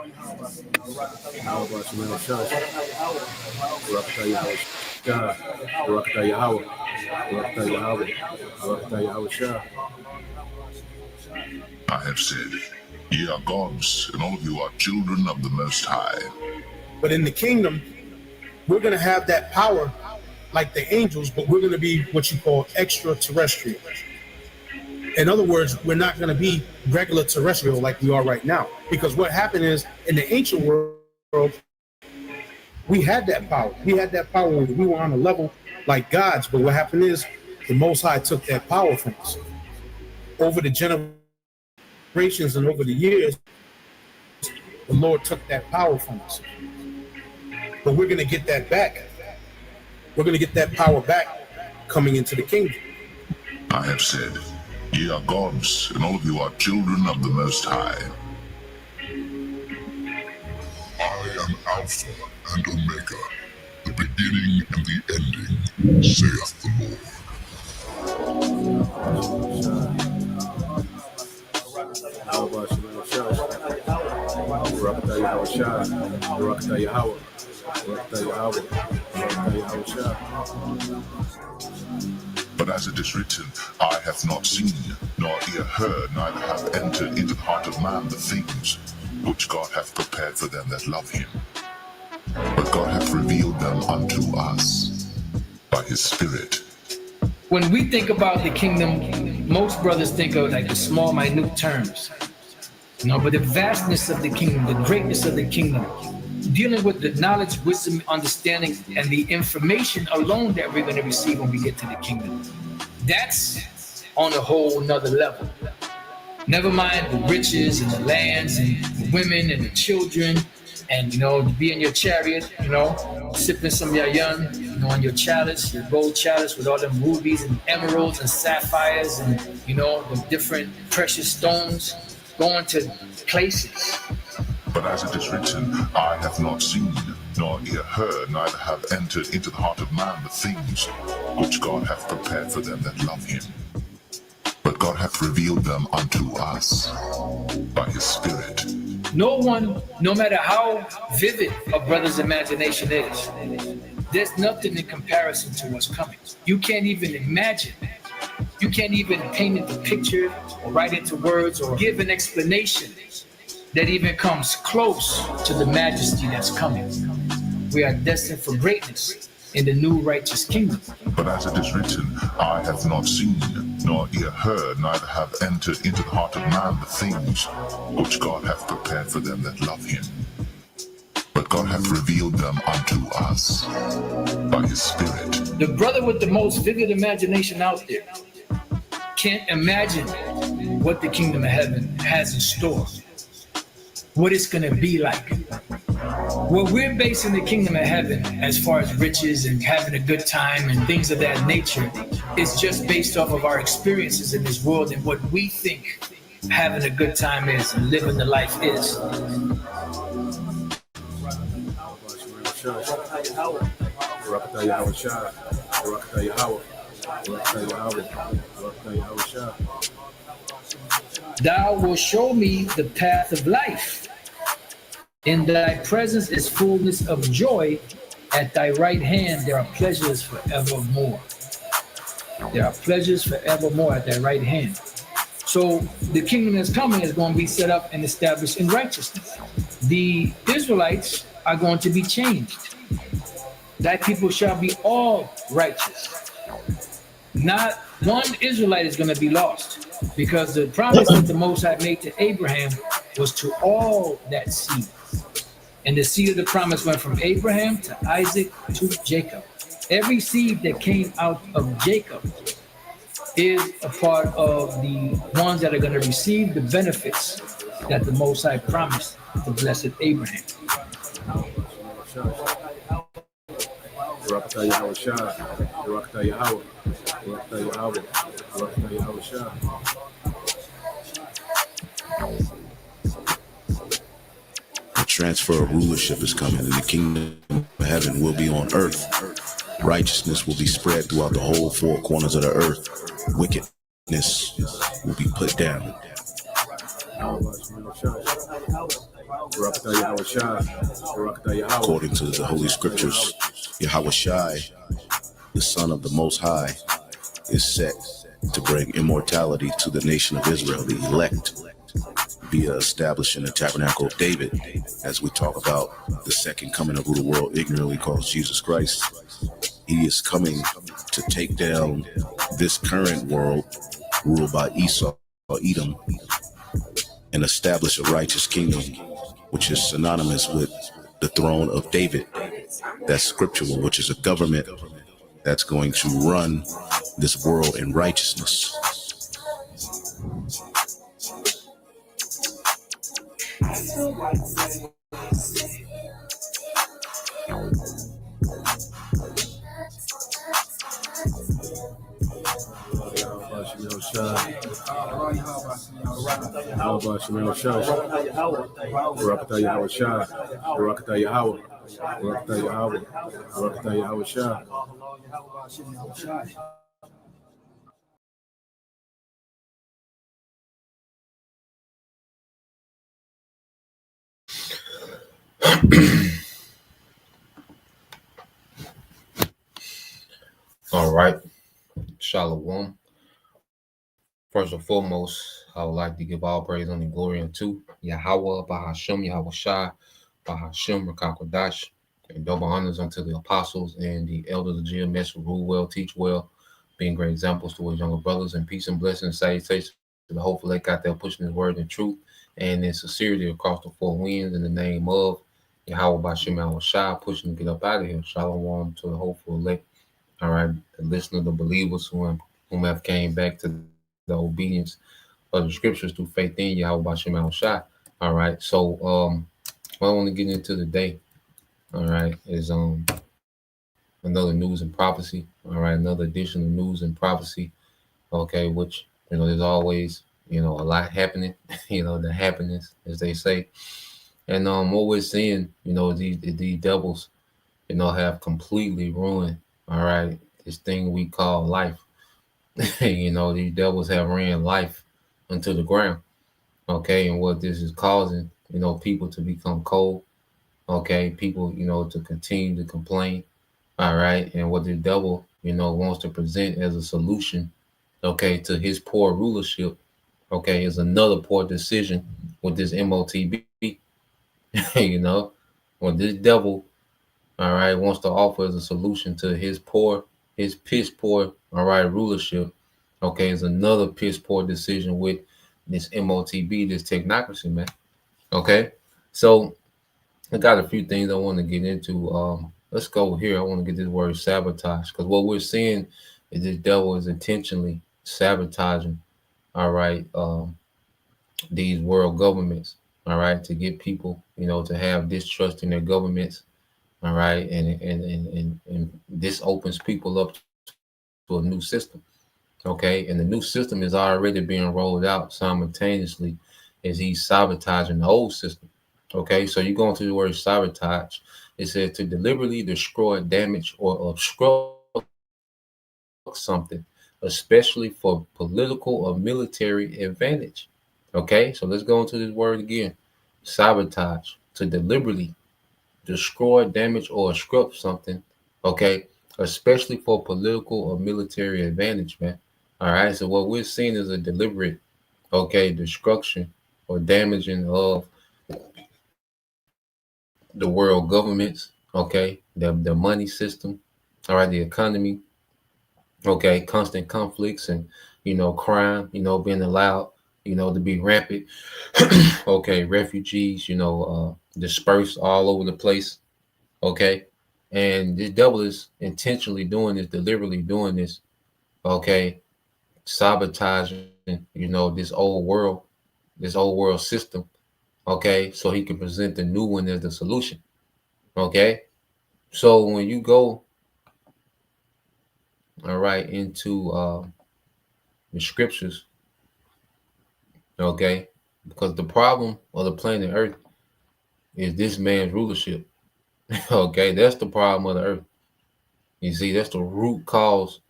How about Shemel Shush? Barakatah Yahweh Shah. Barakatah Yahweh. Barakatah Yahweh. Barakatah Yahweh Shah. I have said, ye are gods, and all of you are children of the Most High. But in the kingdom, we're going to have that power like the angels, but we're going to be what you call extraterrestrial. In other words, we're not going to be regular terrestrial like we are right now. Because what happened is, in the ancient world, we had that power. We had that power when we were on a level like gods. But what happened is, the Most High took that power from us. Over the generations and over the years, the Lord took that power from us. But we're going to get that back. We're going to get that power back coming into the kingdom. I have said, ye are gods, and all of you are children of the Most High. I am Alpha and Omega, the beginning and the ending, saith the Lord. How about Shemel Shush? Barakatah Yahweh Shah. Barakatah Yahweh. Barakatah Yahweh. Barakatah Yahweh Shah. But as it is written, eye hath not seen, nor ear heard, neither hath entered into the heart of man the things which God hath prepared for them that love him. But God hath revealed them unto us by his Spirit. When we think about the kingdom, most brothers think of like the small, minute terms. But the vastness of the kingdom, the greatness of the kingdom, dealing with the knowledge, wisdom, understanding, and the information alone that we're going to receive when we get to the kingdom. That's on a whole nother level. Never mind the riches and the lands and the women and the children and, to be in your chariot, sipping some yayan, on your chalice, your gold chalice with all them rubies and emeralds and sapphires and, the different precious stones, going to places. But as it is written, eye hath not seen, nor ear heard, neither have entered into the heart of man the things which God hath prepared for them that love him. But God hath revealed them unto us by his Spirit. No one, no matter how vivid a brother's imagination is, there's nothing in comparison to what's coming. You can't even imagine. You can't even paint it the picture or write it to words or give an explanation that even comes close to the majesty that's coming. We are destined for greatness in the new righteous kingdom. But as it is written, eye hath not seen, nor ear heard, neither have entered into the heart of man the things which God hath prepared for them that love him. But God hath revealed them unto us by his Spirit. The brother with the most vivid imagination out there can't imagine what the kingdom of heaven has in store, what it's going to be like. What we're basing the kingdom of heaven as far as riches and having a good time and things of that nature is just based off of our experiences in this world and what we think having a good time is and living the life is. Barakatah Yahweh Shah. Barakatah Yahweh. Barakatah Yahweh. Barakatah Yahweh Shah. Thou wilt show me the path of life. In thy presence is fullness of joy. At thy right hand there are pleasures forevermore. There are pleasures forevermore at thy right hand. So the kingdom that's coming is going to be set up and established in righteousness. The Israelites are going to be changed. Thy people shall be all righteous. Not one Israelite is going to be lost, because the promise that the Most High made to Abraham was to all that seed. And the seed of the promise went from Abraham to Isaac to Jacob. Every seed that came out of Jacob is a part of the ones that are going to receive the benefits that the Most High promised to blessed Abraham. Barakatah Yahweh Shah. Barakatah Yahweh. Barakatah Yahweh. Barakatah Yahweh Shah. A transfer of rulership is coming, and the kingdom of heaven will be on earth. Righteousness will be spread throughout the whole four corners of the earth. Wickedness will be put down. Barakatah Yahweh Shah, Barakatah Yahweh. According to the Holy Scriptures, Yahweh Shai, the Son of the Most High, is set to bring immortality to the nation of Israel, the elect, via establishing the tabernacle of David, as we talk about the second coming of who the world ignorantly calls Jesus Christ. He is coming to take down this current world ruled by Esau or Edom and establish a righteous kingdom, which is synonymous with the throne of David. That's scriptural, which is a government that's going to run this world in righteousness. Barakatah Yahweh Shah, Barakatah Yahweh, Barakatah Yahweh, Barakatah Yahweh Shah. All right. Shalom. First and foremost, I would like to give all praise and glory unto Yahweh, Bahashem, Yahweh Shai, Bahashem, Rakakwadash, and double honors unto the apostles and the elders of GMS who rule well, teach well, being great examples to his younger brothers, and peace and blessings, salutations to the hopeful lake out there pushing his word in truth and in sincerity across the four winds in the name of Yahweh, Bahashem, Yahweh Shai, pushing to get up out of here. Shalom to the hopeful lake. All right, the listener, the believers whom have came back to the obedience of the scriptures through faith in Yahweh Bashem Al Shai. All right. So what I want to get into today, all right, is another news and prophecy. All right, another edition of news and prophecy. Okay, which there's always a lot happening, the happenings, as they say. And what we're seeing, these devils, have completely ruined, all right, this thing we call life. These devils have ran life into the ground. Okay, and what this is causing, people to become cold. Okay, people, to continue to complain. All right, and what the devil, wants to present as a solution, okay, to his poor rulership, okay, is another poor decision with this MOTB. What this devil, all right, wants to offer as a solution to his piss poor, all right, rulership, okay, is another piss poor decision with this MOTB, this technocracy, man. Okay, so I got a few things I want to get into. Let's go here. I want to get this word sabotage, because what we're seeing is this devil is intentionally sabotaging, all right, these world governments, all right, to get people, to have distrust in their governments. All right, and this opens people up to a new system. Okay, and the new system is already being rolled out simultaneously as he's sabotaging the old system. Okay, so you go into the word sabotage. It says to deliberately destroy, damage, or obstruct something, especially for political or military advantage. Okay, so let's go into this word again. Sabotage, to deliberately destroy, damage, or obstruct something, okay, especially for political or military advantage, man. All right, so what we're seeing is a deliberate, okay, destruction or damaging of the world governments, okay, the money system, all right, the economy, okay, constant conflicts and, crime, being allowed, to be rampant, okay, refugees, dispersed all over the place, okay, and this devil is intentionally doing this, deliberately doing this, okay, sabotaging, this old world system, okay, so he can present the new one as the solution, okay. So when you go, all right, into the scriptures, okay, because the problem of the planet Earth is this man's rulership. Okay, that's the problem of the earth. You see, that's the root cause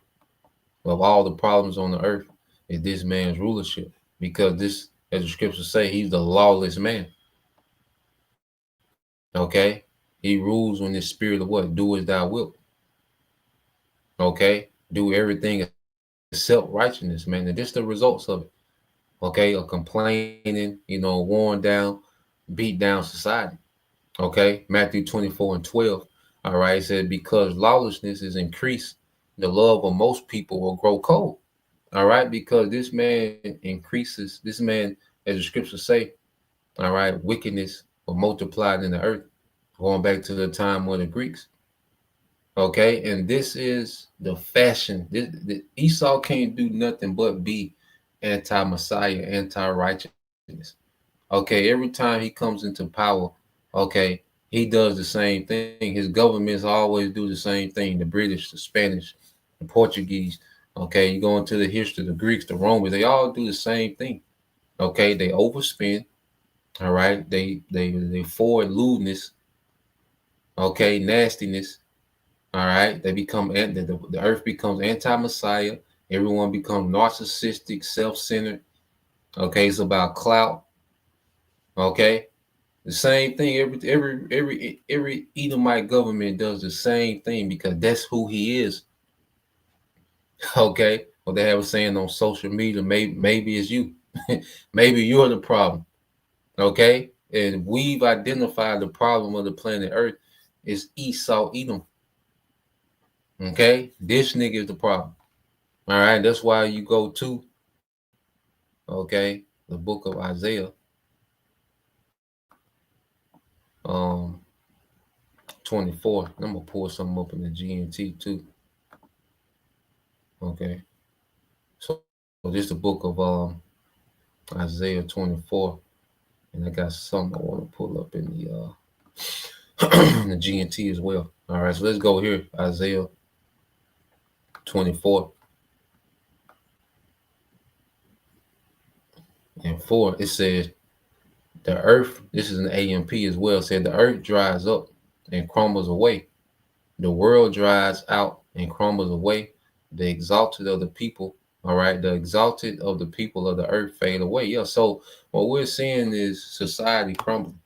of all the problems on the earth is this man's rulership. Because this, as the scriptures say, he's the lawless man. Okay, he rules on this spirit of what? Do as thou wilt. Okay, do everything except righteousness, man. And this the results of it. Okay, a complaining, worn down, beat down society. Okay, Matthew 24:12. All right, it said, because lawlessness is increased, the love of most people will grow cold. All right, because this man increases, this man, as the scriptures say, all right, wickedness will multiply in the earth, going back to the time of the Greeks. Okay, and this is the fashion. Esau can't do nothing but be anti-Messiah, anti-righteousness. Okay, every time he comes into power, okay, he does the same thing. His governments always do the same thing. The British, the Spanish, the Portuguese. Okay, you go into the history, the Greeks, the Romans, they all do the same thing. Okay, they overspend. All right, they forward lewdness. Okay, nastiness. All right, they become the earth becomes anti-Messiah. Everyone becomes narcissistic, self-centered. Okay, it's about clout. Okay, the same thing. Every Edomite government does the same thing because that's who he is. Okay, what they have a saying on social media, maybe it's you, maybe you're the problem. Okay, and we've identified the problem of the planet Earth is Esau Edom. Okay, this nigga is the problem. All right, that's why you go to, okay, the book of Isaiah, 24. I'm gonna pull something up in the GNT too. Okay, so this is the book of Isaiah 24, and I got something I want to pull up in the the GNT as well. All right, so let's go here, Isaiah 24 and 4. It says, the earth, this is an AMP as well, said the earth dries up and crumbles away. The world dries out and crumbles away. The exalted of the people, all right, the exalted of the people of the earth fade away. Yeah, so what we're seeing is society crumbling.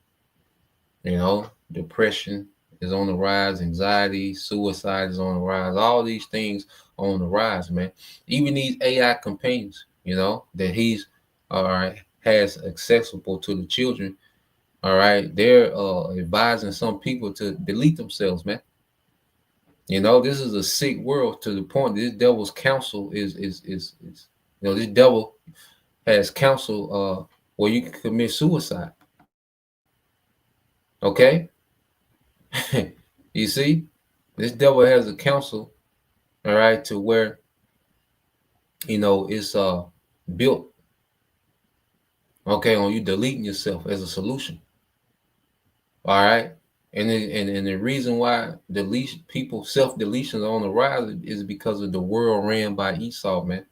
Depression is on the rise, anxiety, suicide is on the rise. All these things on the rise, man. Even these AI companions, that he's all right has accessible to the children. All right, they're advising some people to delete themselves, man. This is a sick world to the point this devil's counsel is this devil has counsel where you can commit suicide. Okay. You see, this devil has a counsel, all right, to where it's built, okay, on you deleting yourself as a solution. All right. And the reason why self-deletions are on the rise is because of the world ran by Esau, man.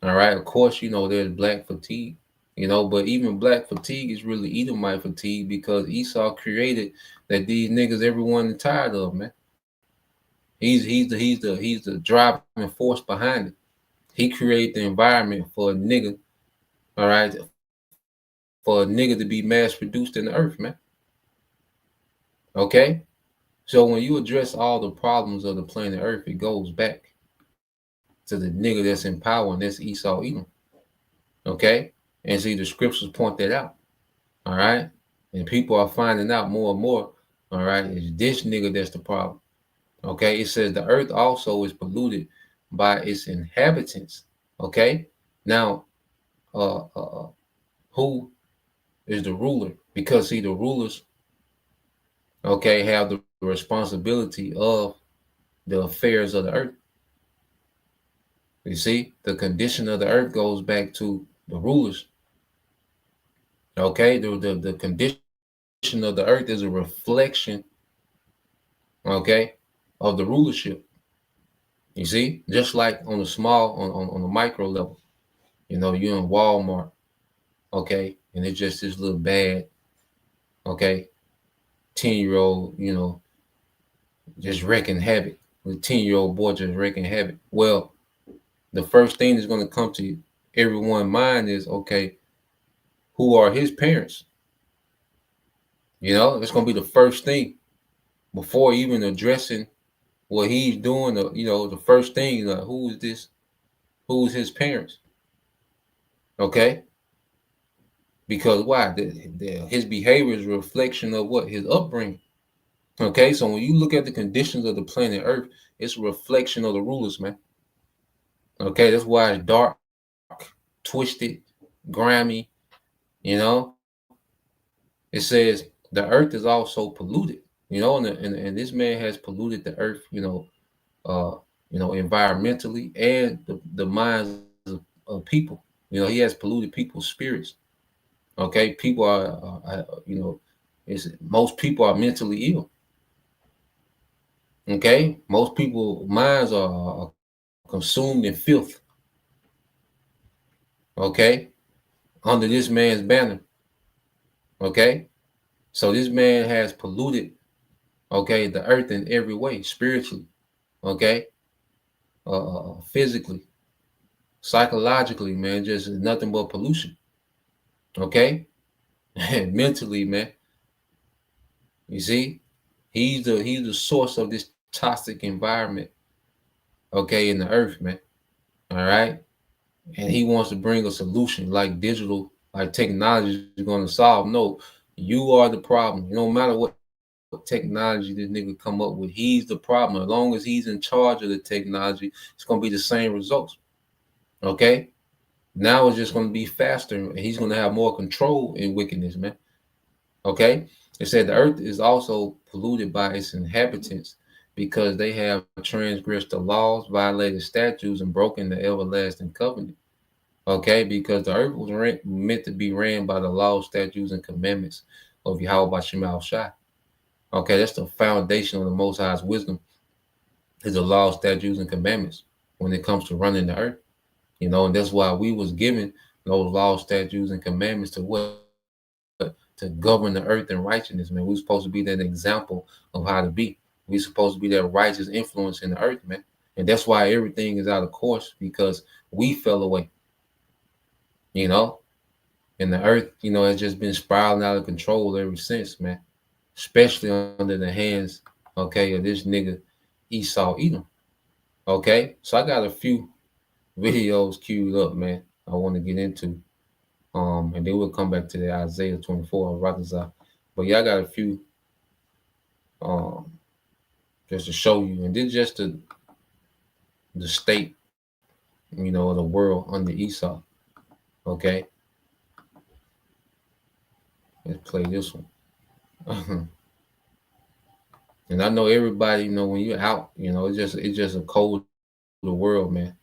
All right. Of course, there's black fatigue, but even black fatigue is really Edomite fatigue because Esau created that these niggas everyone is tired of, man. He's the driving force behind it. He created the environment for a nigga, all right, for a nigga to be mass produced in the earth, man. Okay? So when you address all the problems of the planet Earth, it goes back to the nigga that's in power, and that's Esau Edom. Okay? And see, the scriptures point that out. All right? And people are finding out more and more, all right, it's this nigga that's the problem. Okay? It says the earth also is polluted by its inhabitants. Okay? Now, who is the ruler? Because see, the rulers, okay, have the responsibility of the affairs of the earth. You see, the condition of the earth goes back to the rulers. Okay, the condition of the earth is a reflection, okay, of the rulership. You see, just like on the small, on the micro level, you're in Walmart, okay, and it's just this little bad, okay, 10-year-old, just wreaking havoc. The 10-year-old boy just wreaking havoc. Well, the first thing that's going to come to everyone's mind is, okay, who are his parents? You know, it's gonna be the first thing before even addressing what he's doing. You know, the first thing, who is this? Who's his parents? Okay, because why? His behavior is a reflection of what? His upbringing. Okay, so when you look at the conditions of the planet Earth, it's a reflection of the rulers, man. Okay, that's why it's dark, twisted, grimy. You know, it says the Earth is also polluted. You know, and this man has polluted the Earth. Environmentally and the minds of people. You know, he has polluted people's spirits. Okay, people most people are mentally ill. Okay, most people's minds are consumed in filth. Okay, under this man's banner. Okay, so this man has polluted, okay, the earth in every way, spiritually, okay, physically, psychologically, man, just nothing but pollution. Okay, and mentally, man. You see, he's the source of this toxic environment, okay, in the earth, man. All right, and he wants to bring a solution like digital, like technology is going to solve. No, you are the problem. No matter what technology this nigga come up with, he's the problem. As long as he's in charge of the technology, it's going to be the same results. Okay, now it's just going to be faster, and he's going to have more control in wickedness, man. Okay, it said the earth is also polluted by its inhabitants because they have transgressed the laws, violated statutes, and broken the everlasting covenant. Okay, because the earth was meant to be ran by the laws, statutes, and commandments of Yahweh Bashim Al-Shai. Okay, that's the foundation of the Most High's wisdom, is the laws, statutes, and commandments when it comes to running the earth. You know, and that's why we was given those laws, statutes, and commandments to what? To govern the earth in righteousness, man. We're supposed to be that example of how to be. We're supposed to be that righteous influence in the earth, man. And that's why everything is out of course, because we fell away. You know, and the earth, you know, has just been spiraling out of control ever since, man. Especially under the hands, okay, of this nigga Esau Edom. Okay, so I got a few videos queued up, man. I want to get into. And then we'll come back to the Isaiah 24 of Radazah. But yeah, I got a few just to show you. And then just the state, you know, of the world under Esau. Okay. Let's play this one. And I know everybody, you know, when you're out, you know, it's just a cold world, man.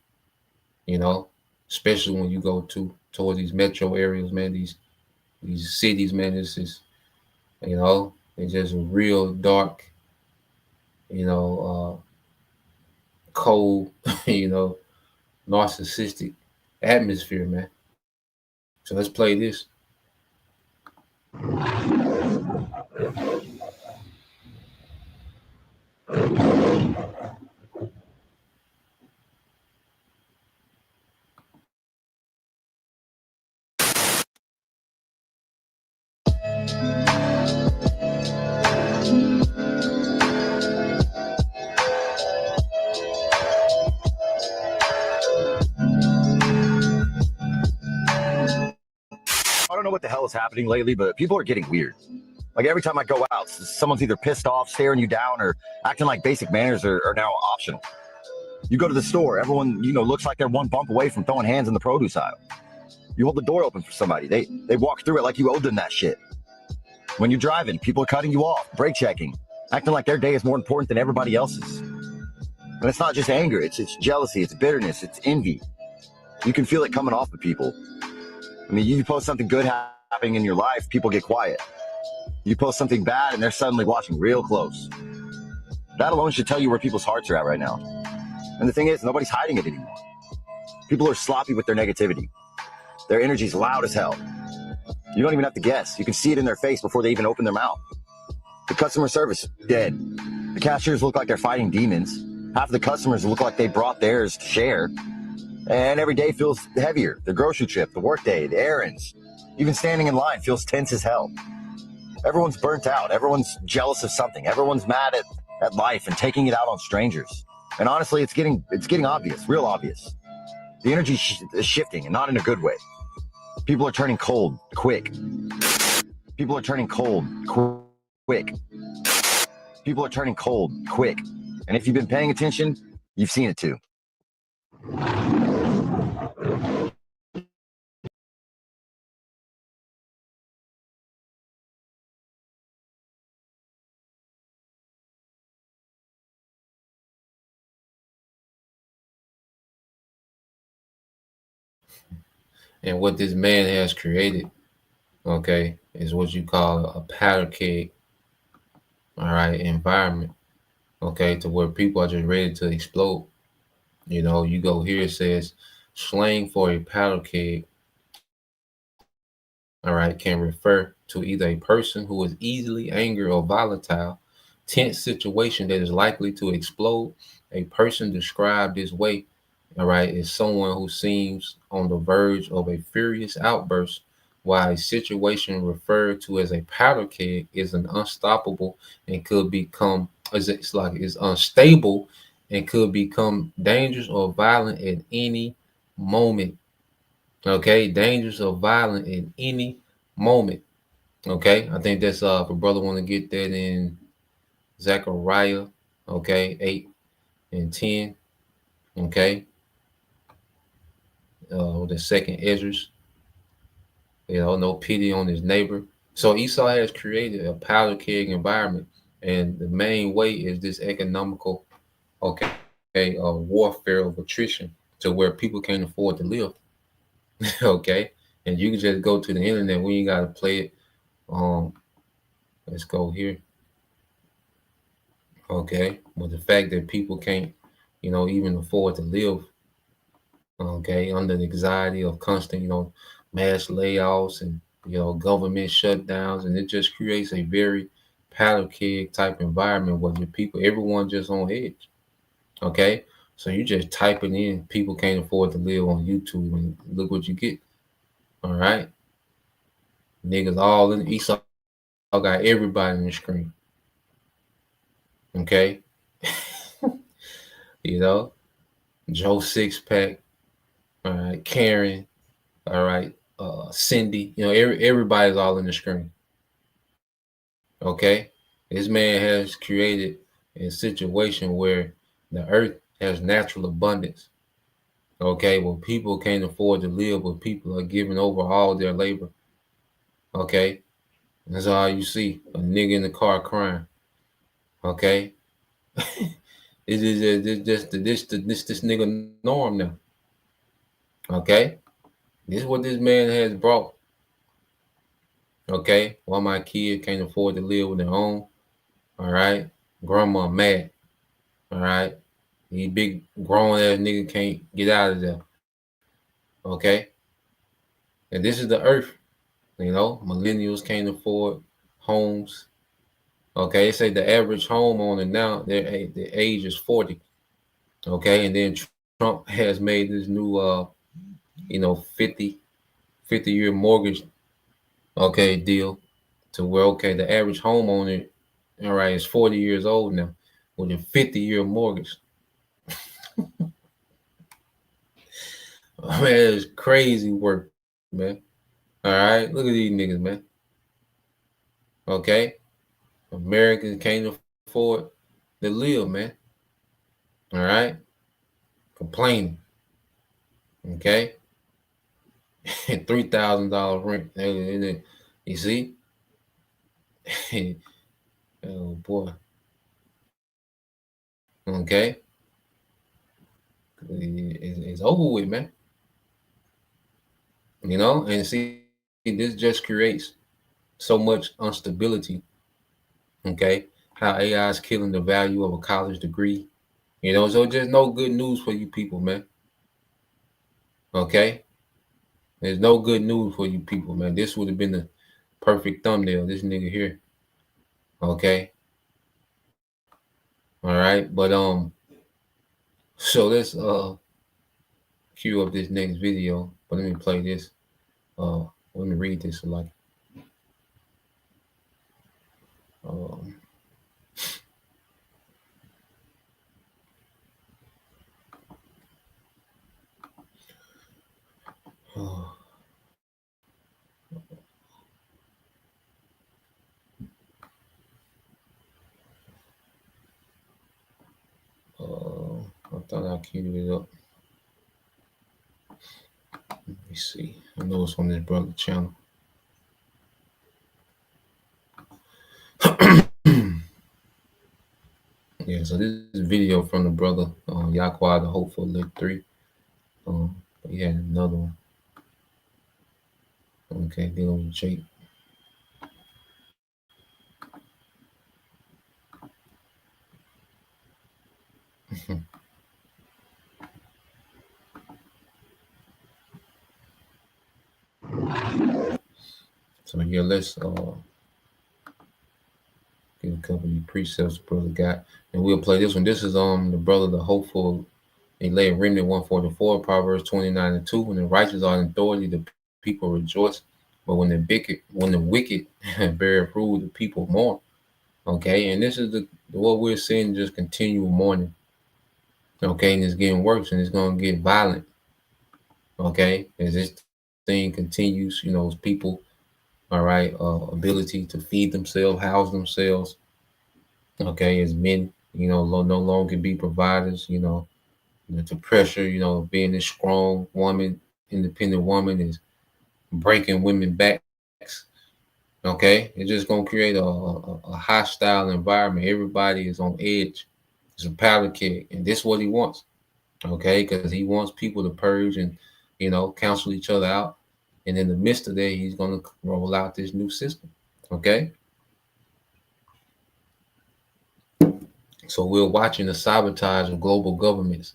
You know, especially when you go towards these metro areas, man, these cities, man, this is, you know, it's just a real dark, you know, cold, you know, narcissistic atmosphere, man. So let's play this. I don't know what the hell is happening lately, but people are getting weird. Like every time I go out, someone's either pissed off, staring you down, or acting like basic manners are now optional. You go to the store, everyone, you know, looks like they're one bump away from throwing hands in the produce aisle. You hold the door open for somebody, they walk through it like you owed them that shit. When you're driving, people are cutting you off, brake checking, acting like their day is more important than everybody else's. And it's not just anger, it's jealousy, it's bitterness, it's envy. You can feel it coming off of people. I mean, you post something good happening in your life, people get quiet. You post something bad and they're suddenly watching real close. That alone should tell you where people's hearts are at right now. And the thing is, nobody's hiding it anymore. People are sloppy with their negativity. Their energy's loud as hell. You don't even have to guess. You can see it in their face before they even open their mouth. The customer service, dead. The cashiers look like they're fighting demons. Half of the customers look like they brought theirs to share. And every day feels heavier. The grocery trip, the work day, the errands. Even standing in line feels tense as hell. Everyone's burnt out. Everyone's jealous of something. Everyone's mad at life and taking it out on strangers. And honestly, it's getting obvious, real obvious. The energy is shifting, and not in a good way. People are turning cold quick. People are turning cold quick. People are turning cold quick. And if you've been paying attention, you've seen it too. And what this man has created, okay, is what you call a powder keg, all right, environment, okay, to where people are just ready to explode. You know, you go here, it says slang for a powder keg, all right, can refer to either a person who is easily angry or volatile, tense situation that is likely to explode. A person described this way, all right, is someone who seems on the verge of a furious outburst, while a situation referred to as a powder keg is an unstoppable and could become, it's unstable and could become dangerous or violent at any moment. Okay, dangerous or violent at any moment. Okay, I think that's if a brother want to get that in Zechariah, okay, 8 and 10. Okay, the second Esdras, you know, no pity on his neighbor. So Esau has created a powder keg environment, and the main way is this economical, okay, warfare of attrition, to where people can't afford to live. Okay, and you can just go to the internet when you gotta play it. Let's go here. Okay, but the fact that people can't, you know, even afford to live, okay, under the anxiety of constant, you know, mass layoffs and, you know, government shutdowns, and it just creates a very powder keg type environment where the people, everyone just on edge. Okay, so you just type it in, people can't afford to live on YouTube, and look what you get. All right, niggas all in Esau got everybody in the screen. Okay, you know, Joe Sixpack, all right, Karen, all right, Cindy, you know, everybody's all in the screen. Okay, this man has created a situation where the earth has natural abundance. Okay, well, people can't afford to live, but people are giving over all their labor. Okay, that's all you see, a nigga in the car crying. Okay, this nigga norm now. Okay, this is what this man has brought. Okay, while my kid can't afford to live with their own. All right, grandma mad. All right, these big grown ass nigga can't get out of there. Okay, and this is the earth. You know, millennials can't afford homes. Okay, they say the average homeowner now, the age is 40. Okay, and then Trump has made this new, you know, 50-year mortgage, okay, deal, to where, okay, the average homeowner, all right, is 40 years old now with a 50-year mortgage. Man, it's crazy work, man. All right, look at these niggas, man. Okay, Americans can't afford to live, man. All right, complaining. Okay, $3,000 rent. You see? Oh boy. Okay, it's over with, man. You know, and see, this just creates so much instability. Okay, how AI is killing the value of a college degree. You know, so just no good news for you people, man. Okay, there's no good news for you people, man. This would have been the perfect thumbnail. This nigga here. Okay. All right, but so let's cue up this next video. But let me play this. Let me read this like. Um, oh, I thought I queued it up. Let me see. I know it's on this brother channel. Yeah, so this is a video from the brother Yaqua, the Hopeful Lick 3. But he had another one. Okay, dealing with Jake. So yeah, let's get a couple of precepts the brother got, and we'll play this one. This is the brother, the Hopeful. He lay a remnant 144, Proverbs 29:2. When the righteous are in authority, the people rejoice. But when the wicked bear rule, the people mourn. Okay, and this is what we're seeing, just continual mourning. Okay, and it's getting worse, and it's gonna get violent. Okay, as this thing continues, as people, all right, ability to feed themselves, house themselves. Okay, as men, no longer be providers. The pressure, being this strong woman, independent woman is breaking women backs. Okay, it's just gonna create a hostile environment. Everybody is on edge. It's a powder keg, and this is what he wants. Okay, because he wants people to purge and cancel each other out. And in the midst of that, he's gonna roll out this new system. Okay. So we're watching the sabotage of global governments.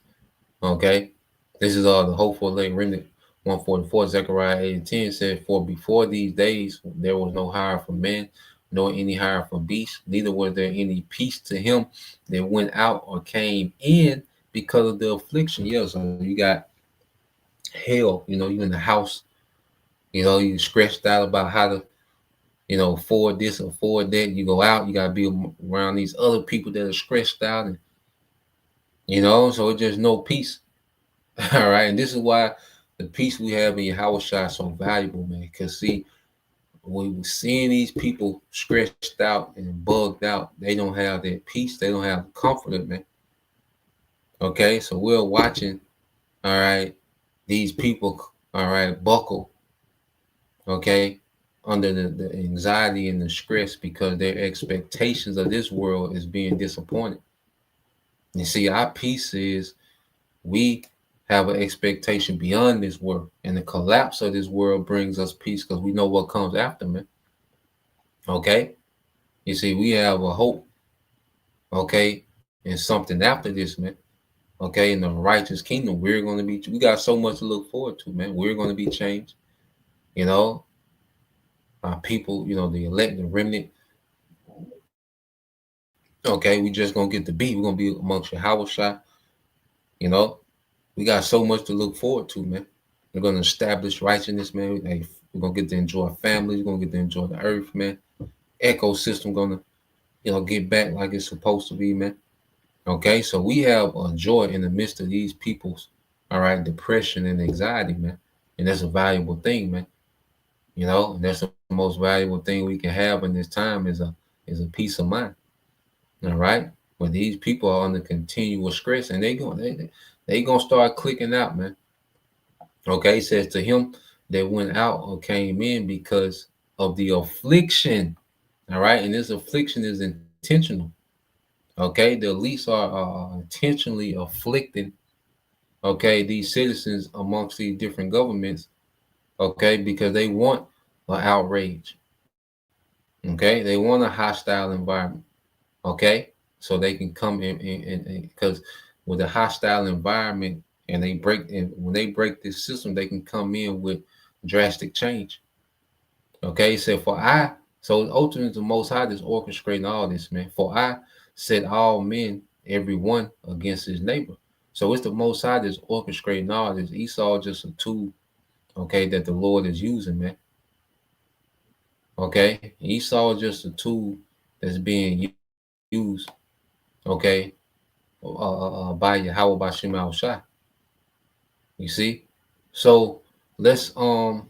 Okay. This is the Hopeful Lake Remnant 144, Zechariah 8:10 said, "For before these days there was no hire for man, nor any hire for beast, neither was there any peace to him that went out or came in because of the affliction." Yeah, so you got hell, you in the house, you stressed out about how to, afford this, afford that. You go out, you gotta be around these other people that are stressed out, and so it's just no peace. All right, and this is why the peace we have in Yahushua is so valuable, man. Because see, when we're seeing these people stressed out and bugged out, they don't have that peace. They don't have comfort, man. Okay, so we're watching, all right, these people, all right, buckle, okay, under the anxiety and the stress because their expectations of this world is being disappointed. You see, our peace is we have an expectation beyond this world, and the collapse of this world brings us peace because we know what comes after, man. Okay, you see, we have a hope, okay, and something after this, man. Okay, in the righteous kingdom, we got so much to look forward to, man. We're going to be changed, our people, the elect, the remnant. Okay, we just gonna get to be. We're gonna be amongst Yahushua. We got so much to look forward to, man. We're gonna establish righteousness, man. Hey, we're gonna get to enjoy families. We're gonna get to enjoy the earth, man. Ecosystem gonna, get back like it's supposed to be, man. Okay, so we have a joy in the midst of these people's, all right, depression and anxiety, man. And that's a valuable thing, man. And that's the most valuable thing we can have in this time is a peace of mind. All right. When these people are under continual stress and they gonna start clicking out, man. Okay, it says to him that went out or came in because of the affliction. All right, and this affliction is intentional. Okay, the elites are intentionally afflicting, okay, these citizens amongst these different governments, okay, because they want an outrage. Okay, they want a hostile environment. Okay, so they can come in because with a hostile environment and when they break this system, they can come in with drastic change. Okay, so so ultimately the Most High is orchestrating all this, man. For I set all men, every one against his neighbor. So it's the Most High that's orchestrating all this. Esau just a tool, okay, that the Lord is using, man. Okay, Esau is just a tool, that's being used, okay, by Yahweh Bashim Al Shai. You see? So let's go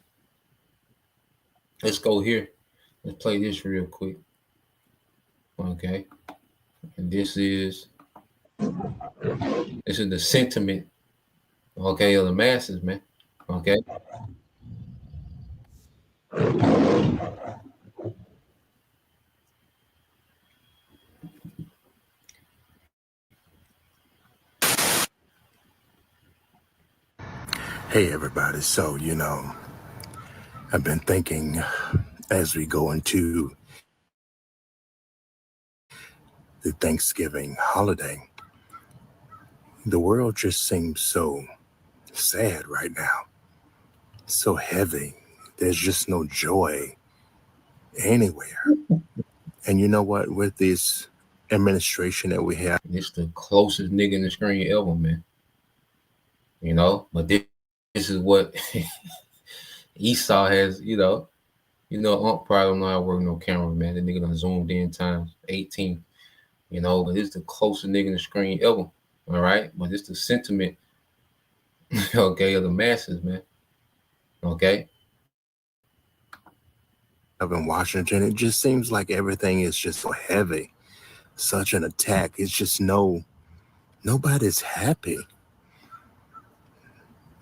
here. Let's play this real quick. Okay. And this is the sentiment, okay, of the masses, man. Okay. Hey, everybody. So, I've been thinking as we go into the Thanksgiving holiday, the world just seems so sad right now, so heavy. There's just no joy anywhere. And you know what? With this administration that we have, This the closest nigga in the screen ever, man. You know, but this is what Esau has, Unc probably don't know how to work no camera, man. The nigga done zoomed in times 18, but this the closest nigga in the screen ever. All right. But it's the sentiment, okay, of the masses, man. Okay. up in Washington, it just seems like everything is just so heavy, such an attack. It's just nobody's happy.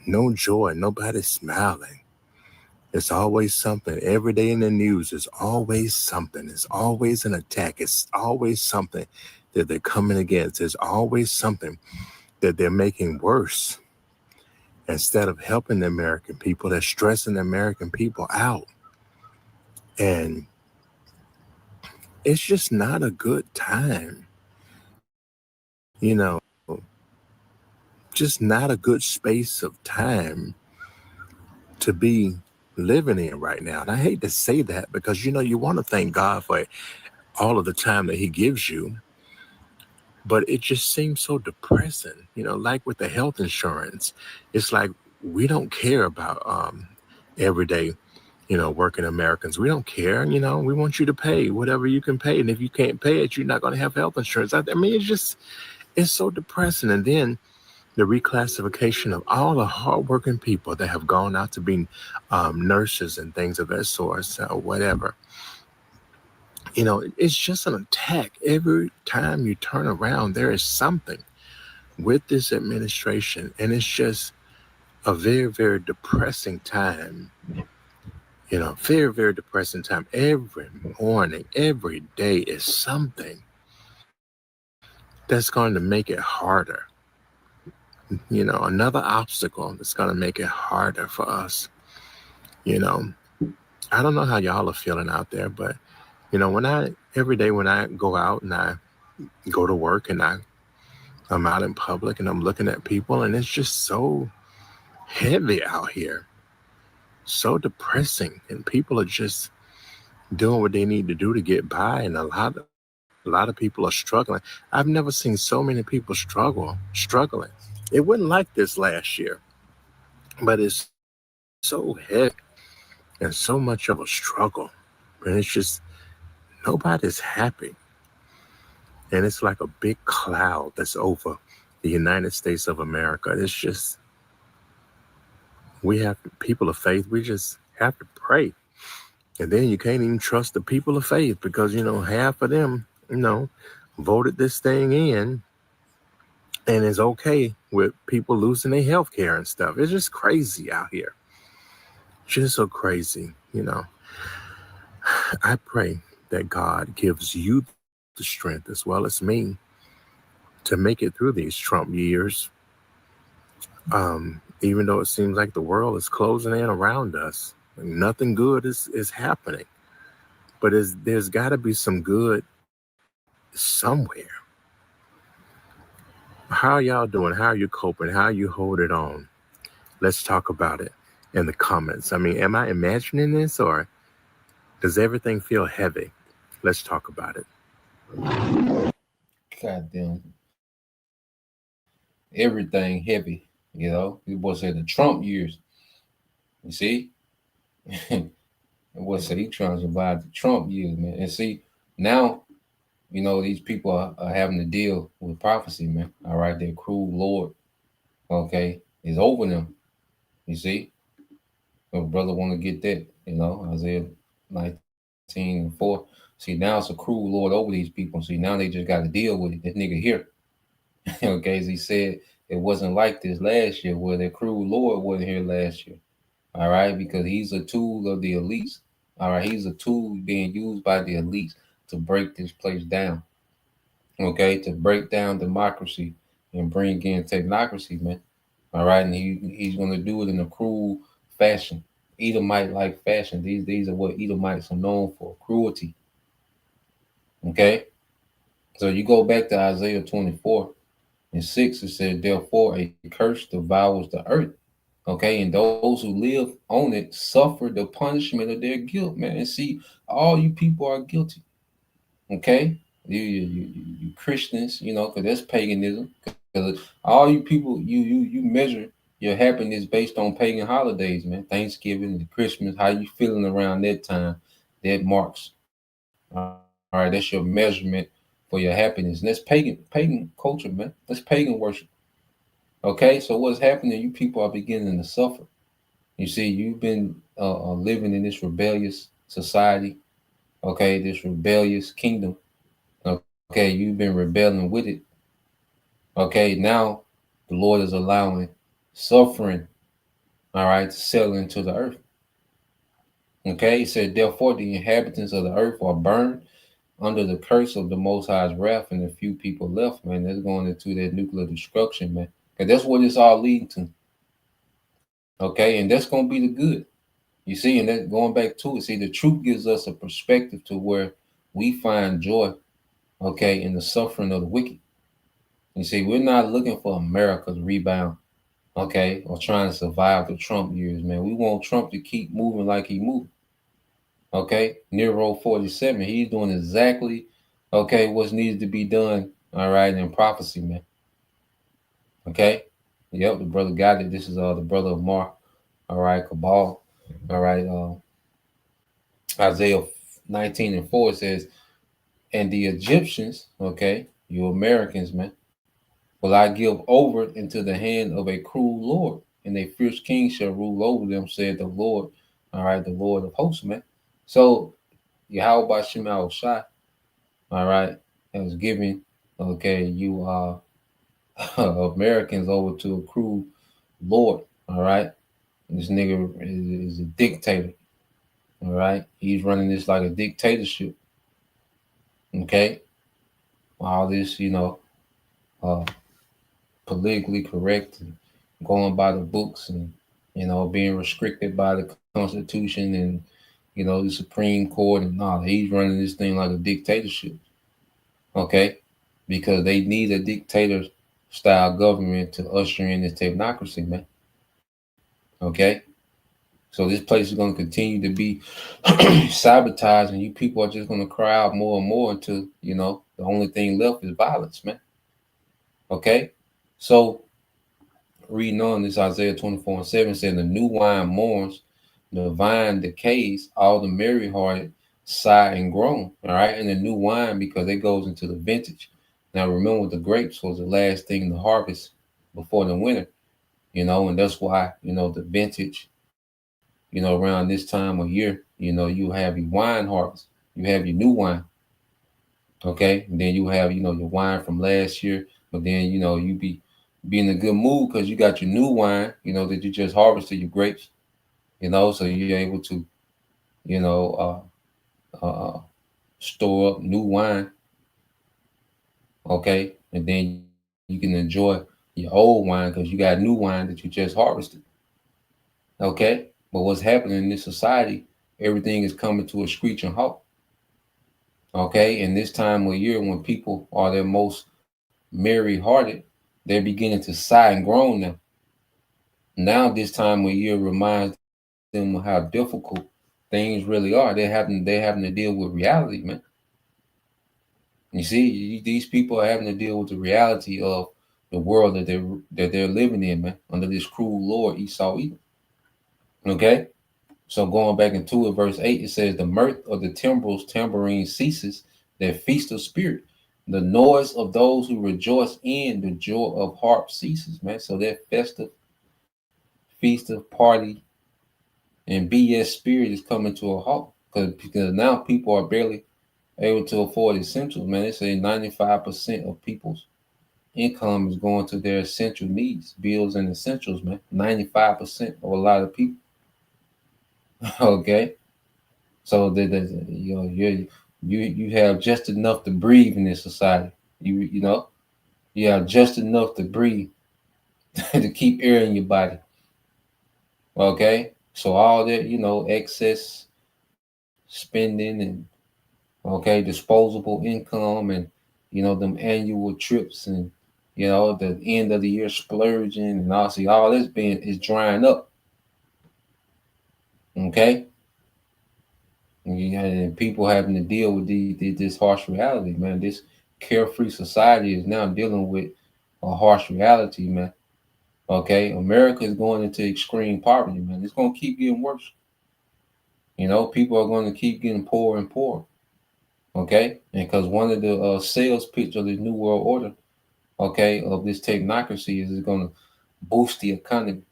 No joy, nobody's smiling. It's always something. Every day in the news, there's always something. It's always an attack. It's always something that they're coming against. There's always something that they're making worse. Instead of helping the American people, they're stressing the American people out. And it's just not a good time. Just not a good space of time to be living in right now. And I hate to say that because, you want to thank God for all of the time that he gives you, but it just seems so depressing, like with the health insurance. It's like we don't care about everyday, working Americans. We don't care, we want you to pay whatever you can pay. And if you can't pay it, you're not going to have health insurance. I mean, it's so depressing. And then the reclassification of all the hardworking people that have gone out to be nurses and things of that sort, or whatever. It's just an attack. Every time you turn around, there is something with this administration. And it's just a very, very depressing time. Very, very depressing time. Every morning, every day is something that's going to make it harder. Another obstacle that's going to make it harder for us. I don't know how y'all are feeling out there, but, every day when I go out and I go to work and I'm out in public and I'm looking at people and it's just so heavy out here, so depressing, and people are just doing what they need to do to get by. And a lot of people are struggling. I've never seen so many people struggling. It wasn't like this last year, but it's so heavy and so much of a struggle. And it's just, nobody's happy. And it's like a big cloud that's over the United States of America. It's just, people of faith, we just have to pray. And then you can't even trust the people of faith because, half of them, voted this thing in. And it's okay with people losing their health care and stuff. It's just crazy out here. Just so crazy, I pray that God gives you the strength as well as me to make it through these Trump years. Even though it seems like the world is closing in around us, nothing good is happening. But there's got to be some good somewhere. How are y'all doing? How are you coping? How are you holding on? Let's talk about it in the comments. I mean, am I imagining this or does everything feel heavy? Let's talk about it. Goddamn. Everything heavy, You boy said the Trump years. You see? The boy said he trying to survive the Trump years, man. And see, now you know, these people are having to deal with prophecy, man. All right, their cruel Lord, okay, is over them. You see, if a brother want to get that, you know, Isaiah 19:4. See, now it's a cruel Lord over these people. See, now they just got to deal with it. This nigga here, okay, as he said, it wasn't like this last year, where the cruel Lord wasn't here last year. All right, because he's a tool of the elites. All right, he's a tool being used by the elites to break this place down. Okay, to break down democracy and bring in technocracy, man. All right, and he's going to do it in a cruel fashion, Edomite like fashion. These are what Edomites are known for, cruelty. Okay, so you go back to Isaiah 24:6. It said, "Therefore, a curse devours the earth." Okay, and those who live on it suffer the punishment of their guilt, man. And see, all you people are guilty. Okay, you Christians, you know, because that's paganism. Because all you people, you measure your happiness based on pagan holidays, man. Thanksgiving and Christmas, how you feeling around that time? That marks. All right, that's your measurement for your happiness. And that's pagan culture, man. That's pagan worship. Okay, so what's happening? You people are beginning to suffer. You see, you've been living in this rebellious society. Okay, this rebellious kingdom. Okay, you've been rebelling with it. Okay, now the Lord is allowing suffering, all right, to settle into the earth. Okay, he said, "Therefore the inhabitants of the earth are burned under the curse of the Most High's wrath, and a few people left," man. That's going into that nuclear destruction, man. Because that's what it's all leading to. Okay, and that's going to be the good. You see, and that going back to it, see, the truth gives us a perspective to where we find joy, okay, in the suffering of the wicked. You see, we're not looking for America to rebound, okay, or trying to survive the Trump years, man. We want Trump to keep moving like he moved. Okay, Nero 47, he's doing exactly, okay, what's needed to be done, all right, in prophecy, man. Okay, yep, the brother got it. This is the brother of Mark, all right, Cabal, all right, Isaiah 19:4 says, "And the Egyptians, okay, you Americans, man, will I give over into the hand of a cruel Lord, and a fierce king shall rule over them," said the Lord, all right, the Lord of hosts, man. So Yahweh Shema Shai, all right, has given, okay, you Americans over to a cruel Lord, all right. This nigga is a dictator, all right. He's running this like a dictatorship, okay. All this, you know, politically correct and going by the books, and you know, being restricted by the Constitution and, you know, the Supreme Court, and all. He's running this thing like a dictatorship, okay, because they need a dictator style government to usher in this technocracy, man. Okay, so this place is going to continue to be sabotaged, and you people are just going to cry out more and more until, you know, the only thing left is violence, man. Okay, so reading on this, Isaiah 24:7 said, "The new wine mourns, the vine decays, all the merry-hearted sigh and groan." All right, and the new wine, because it goes into the vintage. Now remember, the grapes was the last thing to harvest before the winter, you know, and that's why, you know, the vintage, you know, around this time of year, you know, you have your wine harvest, you have your new wine, okay, and then you have, you know, your wine from last year, but then, you know, you be in a good mood because you got your new wine, you know, that you just harvested your grapes, you know, so you're able to, you know, store up new wine, okay, and then you can enjoy your old wine because you got new wine that you just harvested, okay. But what's happening in this society, everything is coming to a screeching halt, okay. And this time of year, when people are their most merry-hearted, they're beginning to sigh and groan now. Now this time of year reminds them of how difficult things really are. They're having to deal with reality, man. You see, these people are having to deal with the reality of the world that they're living in, man, under this cruel Lord Esau Edom. Okay, so going back into it, verse 8, it says, "The mirth of the timbrels tambourine ceases, That feast of spirit. The noise of those who rejoice in the joy of harp ceases, man. So that festive, feast of party, and BS spirit is coming to a halt because now people are barely able to afford essentials, man. They say 95% of people's income is going to their essential needs, bills and essentials, man. 95% of a lot of people. Okay, so you have just enough to breathe in this society. You have just enough to breathe to keep air in your body. Okay, so all that excess spending and disposable income and them annual trips and the end of the year splurging and all this is drying up. Okay, and people having to deal with this harsh reality, man. This carefree society is now dealing with a harsh reality, man. Okay, America is going into extreme poverty, man. It's going to keep getting worse. People are going to keep getting poorer and poorer. Okay, and because one of the sales pitch of the New World Order, of this technocracy is going to boost the economy.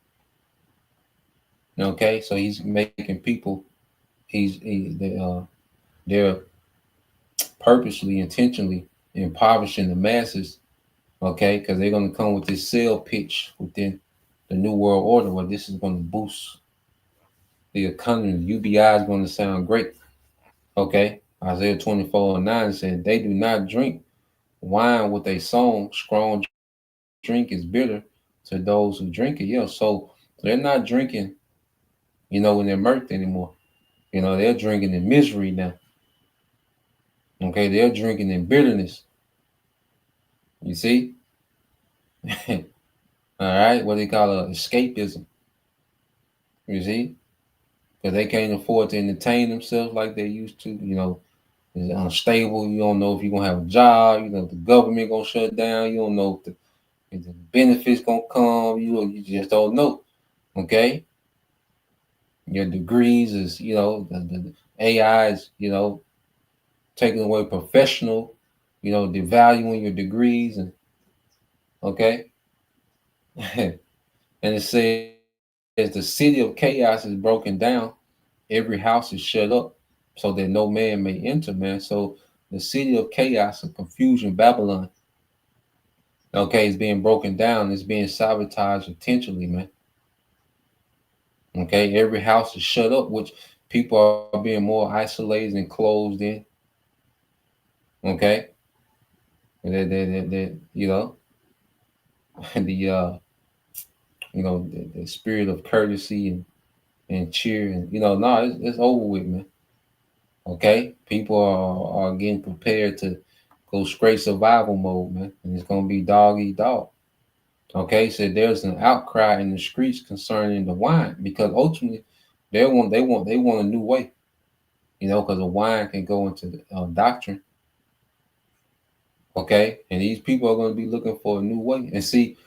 Okay, so he's making people, they're purposely, intentionally impoverishing the masses. Okay, because they're going to come with this sale pitch within the New World Order where this is going to boost the economy. The UBI is going to sound great. Okay, Isaiah 24:9 said, "They do not drink wine with a song. Strong drink is bitter to those who drink it." Yeah, so they're not drinking, when they're mirth anymore. They're drinking in misery now. Okay, they're drinking in bitterness. You see? All right, what they call escapism. You see? Because they can't afford to entertain themselves like they used to. It's unstable. You don't know if you're gonna have a job. The government gonna shut down. You don't know if the benefits gonna come. You just don't know. Okay. Your degrees is the AI is taking away professional. Devaluing your degrees and okay. And it says as the city of chaos is broken down, every house is shut up so that no man may enter, man. So the city of chaos and confusion, Babylon, is being broken down. It's being sabotaged intentionally, man. Okay, every house is shut up, which people are being more isolated and closed in. Okay, the the spirit of courtesy and cheer and it's over with, man. Okay, people are getting prepared to go straight survival mode, man, and it's gonna be dog eat dog. Okay, so there's an outcry in the streets concerning the wine because ultimately they want a new way, because the wine can go into the doctrine. Okay, and these people are going to be looking for a new way, and see,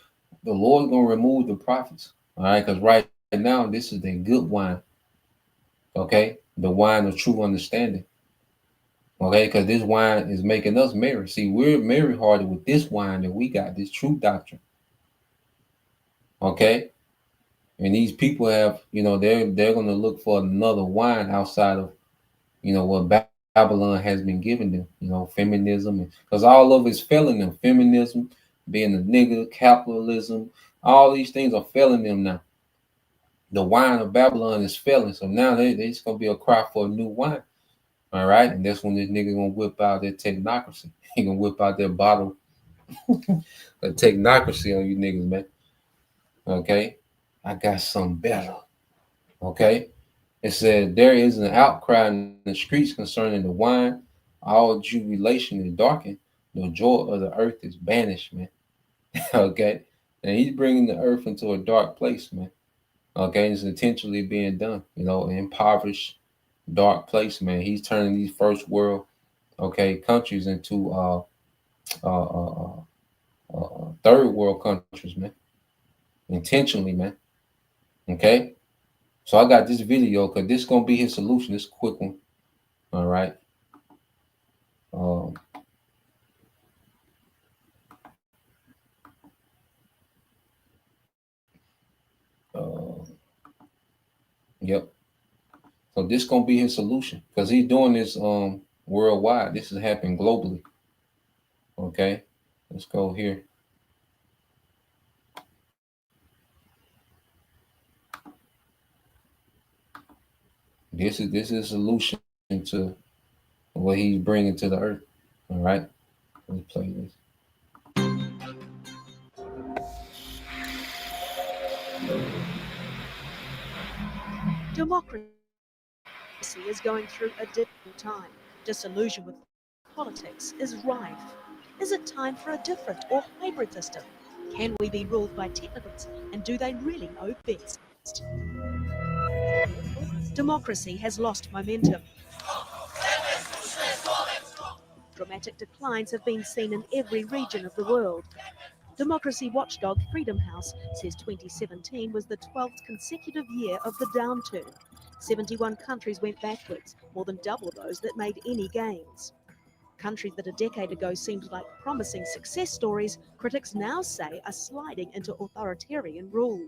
the Lord's going to remove the prophets. All right, because right now this is the good wine. Okay, the wine of true understanding. Okay, because this wine is making us merry. See, we're merry-hearted with this wine that we got, this true doctrine. Okay, and these people have, they're going to look for another wine outside of, what Babylon has been giving them. Feminism, because all of it's failing them. Feminism, being a nigga, capitalism, all these things are failing them now. The wine of Babylon is failing, so now it's gonna be a cry for a new wine. All right, and that's when this nigga gonna whip out that technocracy. He gonna whip out that bottle of technocracy on you niggas, man. Okay, I got something better. Okay, it said there is an outcry in the streets concerning the wine. All jubilation is darkened. The joy of the earth is banished, man. Okay, and he's bringing the earth into a dark place, man. Okay, it's intentionally being done, an impoverished, dark place, man. He's turning these first world, countries into third world countries, man. Intentionally, man. Okay, so I got this video because this is gonna be his solution. This quick one. All right. Um, uh, yep. So this gonna be his solution because he's doing this worldwide. This is happening globally. Okay, let's go here. This is a solution to what he's bringing to the earth. All right, let's play this. Democracy is going through a difficult time. Disillusion with politics is rife. Is it time for a different or hybrid system? Can we be ruled by technocrats, and do they really know best? Democracy has lost momentum. Dramatic declines have been seen in every region of the world. Democracy watchdog Freedom House says 2017 was the 12th consecutive year of the downturn. 71 countries went backwards, more than double those that made any gains. Countries that a decade ago seemed like promising success stories, critics now say are sliding into authoritarian rule.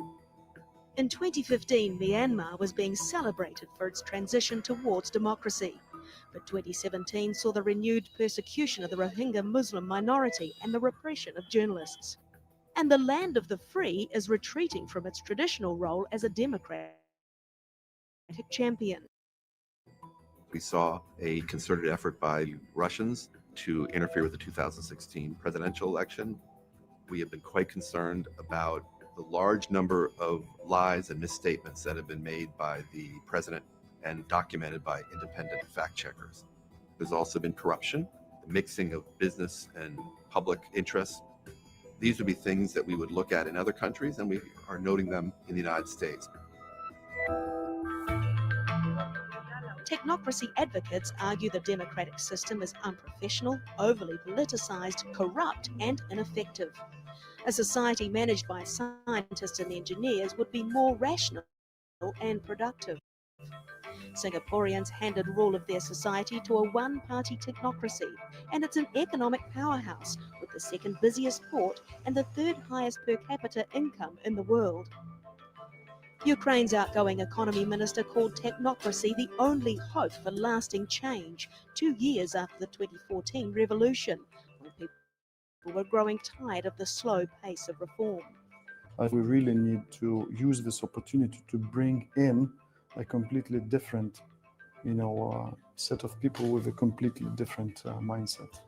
In 2015, Myanmar was being celebrated for its transition towards democracy. But 2017 saw the renewed persecution of the Rohingya Muslim minority and the repression of journalists. And the land of the free is retreating from its traditional role as a democratic champion. We saw a concerted effort by Russians to interfere with the 2016 presidential election. We have been quite concerned about the large number of lies and misstatements that have been made by the president and documented by independent fact checkers. There's also been corruption, the mixing of business and public interests. These would be things that we would look at in other countries, and we are noting them in the United States. Technocracy advocates argue the democratic system is unprofessional, overly politicized, corrupt, and ineffective. A society managed by scientists and engineers would be more rational and productive. Singaporeans handed rule of their society to a one-party technocracy, and it's an economic powerhouse with the second busiest port and the third highest per capita income in the world. Ukraine's outgoing economy minister called technocracy the only hope for lasting change, 2 years after the 2014 revolution, when people were growing tired of the slow pace of reform. We really need to use this opportunity to bring in a completely different, set of people with a completely different mindset.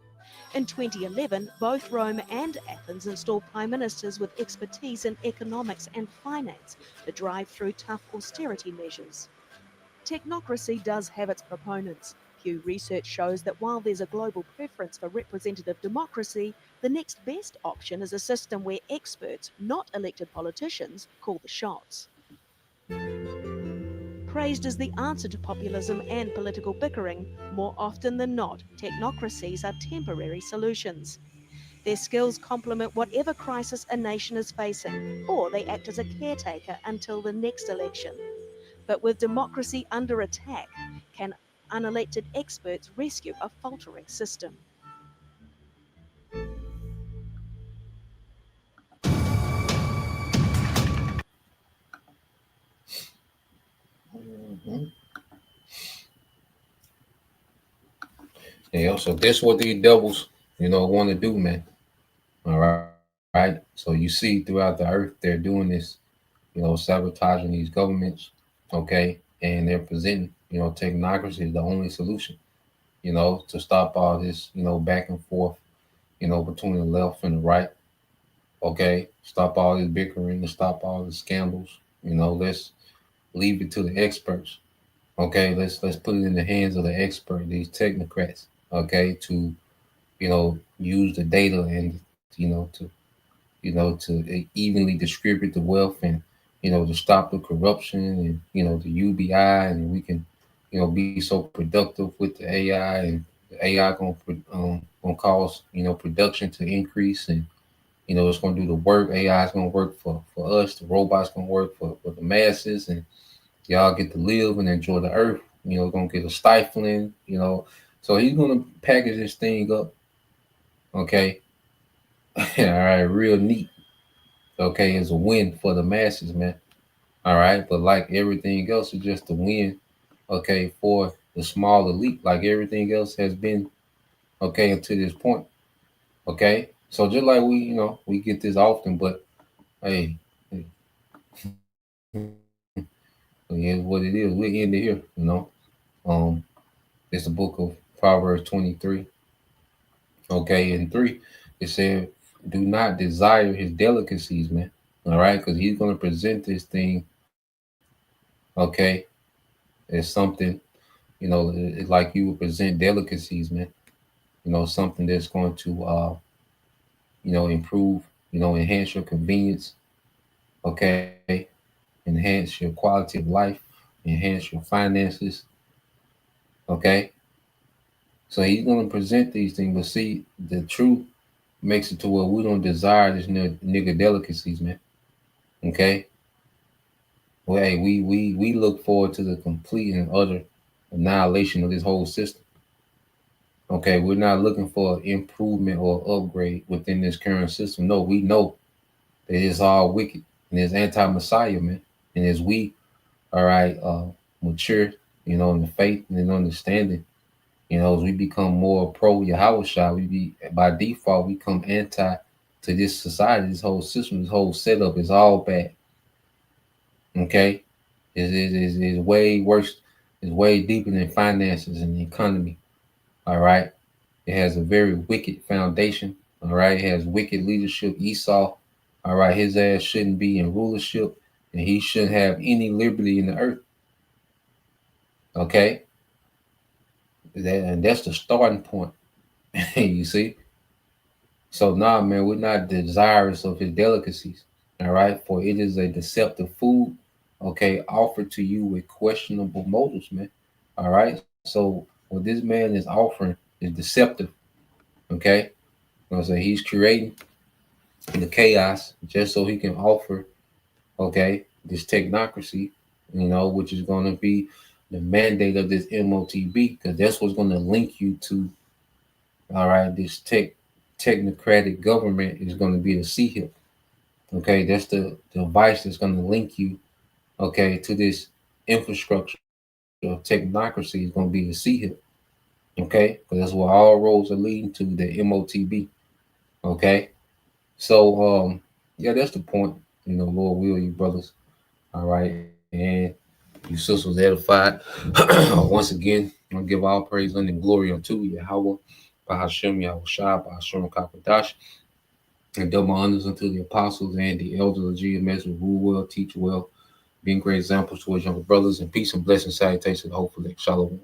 In 2011, both Rome and Athens installed prime ministers with expertise in economics and finance to drive through tough austerity measures. Technocracy does have its proponents. Pew Research shows that while there's a global preference for representative democracy, the next best option is a system where experts, not elected politicians, call the shots. Praised as the answer to populism and political bickering, more often than not, technocracies are temporary solutions. Their skills complement whatever crisis a nation is facing, or they act as a caretaker until the next election. But with democracy under attack, can unelected experts rescue a faltering system? Yeah, so this what these devils, want to do, man. All right. Right. So you see throughout the earth, they're doing this, sabotaging these governments. Okay. And they're presenting, technocracy is the only solution, to stop all this, back and forth, between the left and the right. Okay. Stop all this bickering and stop all the scandals. Let's leave it to the experts. Okay. Let's put it in the hands of the expert, these technocrats. Okay. To, use the data and, to evenly distribute the wealth and, to stop the corruption and, the UBI, and we can, be so productive with the AI, and the AI gonna cause, production to increase, and, it's gonna do the work. AI is gonna work for us. The robots gonna work for the masses, and y'all get to live and enjoy the earth. Gonna get a stifling, So he's gonna package this thing up, okay? All right, real neat. Okay, it's a win for the masses, man. All right, but like everything else, it's just a win, okay, for the small elite, like everything else has been, okay, up to this point. Okay, so just like we get this often, but hey, yeah, what it is, we end it here. It's the book of Proverbs 23. Okay, in 3, it said, "Do not desire his delicacies, man." All right, because he's going to present this thing, okay, as something, it's like you would present delicacies, man. Something that's going to, improve, enhance your convenience, okay, enhance your quality of life, enhance your finances, okay. So he's going to present these things, but see, the truth makes it to where we don't desire this nigga delicacies, man. Okay. Well, hey, we look forward to the complete and utter annihilation of this whole system. Okay, we're not looking for improvement or upgrade within this current system. No, we know that it's all wicked and it's anti-Messiah, man. And as we, all right, mature, in the faith and in understanding, as we become more pro Yahushua, by default we become anti to this society, this whole system, this whole setup is all bad. Okay, is way worse, is way deeper than finances and the economy. All right, it has a very wicked foundation. All right, it has wicked leadership. Esau, all right, his ass shouldn't be in rulership, and he shouldn't have any liberty in the earth. Okay. And that's the starting point. You see? So nah, man, we're not desirous of his delicacies. All right. For it is a deceptive food, okay, offered to you with questionable motives, man. All right. So what this man is offering is deceptive. Okay. So he's creating the chaos just so he can offer, okay, this technocracy, which is going to be the mandate of this MOTB, because that's what's going to link you to, all right, this technocratic government is going to be the CHIP. Okay, that's the device that's going to link you, okay, to this infrastructure of technocracy is going to be the CHIP. Okay, because that's where all roads are leading to, the MOTB. Okay, so yeah, that's the point. Lord will, you brothers. All right, and you sisters edified. Once again, I'll give all praise and glory unto Yahweh, Bahashem Yahushua, Bahashem Kakadash, and double honors unto the apostles and the elders of GMS who rule well, teach well, being great examples towards younger brothers, and peace and blessing salutations, hopefully. Shalom.